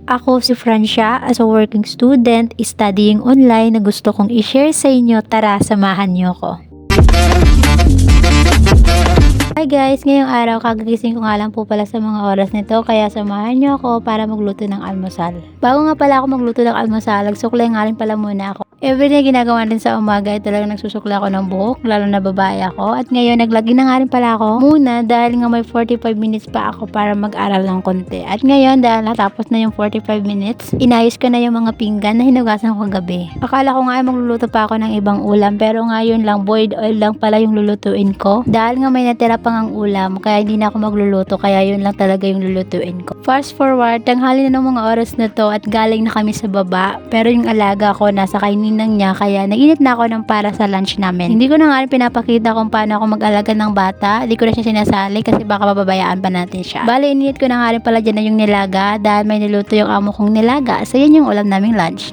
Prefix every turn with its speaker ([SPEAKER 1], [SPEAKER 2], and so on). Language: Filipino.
[SPEAKER 1] Ako si Francia, as a working student, studying online na gusto kong i-share sa inyo. Tara, samahan niyo ko. Hi guys, ngayong araw kagigising ko nga lang po pala sa mga oras nito, kaya samahan niyo ako para magluto ng almusal. Bago nga pala ako magluto ng almusal, nagsuklay nga rin pala muna ako. Everyday ginagawa din sa umaga ay talagang nagsusukla ako ng buhok, lalo na babae ako. At ngayon naglagi na nga rin pala ako muna dahil nga may 45 minutes pa ako para mag-aral ng konti. At ngayon dahil natapos na yung 45 minutes, inayos ko na yung mga pinggan na hinugasan ko kagabi. Akala ko nga ay magluluto pa ako ng ibang ulam, pero ngayon lang boiled oil lang pala yung lulutuin ko. Dahil nga may natira pang ang ulam, kaya hindi na ako magluluto, kaya yun lang talaga yung lulutuin ko. Fast forward, tanghali na ng mga oras na to at galing na kami sa baba, pero yung alaga ko nasa kaininang niya, kaya nainit na ako ng para sa lunch namin. Hindi ko na nga rin pinapakita kung paano ako mag-alaga ng bata, hindi ko na siya sinasali kasi baka mababayaan pa natin siya. Bali, init ko na nga rin pala dyan na yung nilaga dahil may niluto yung amo kong nilaga, so yun yung ulam naming lunch.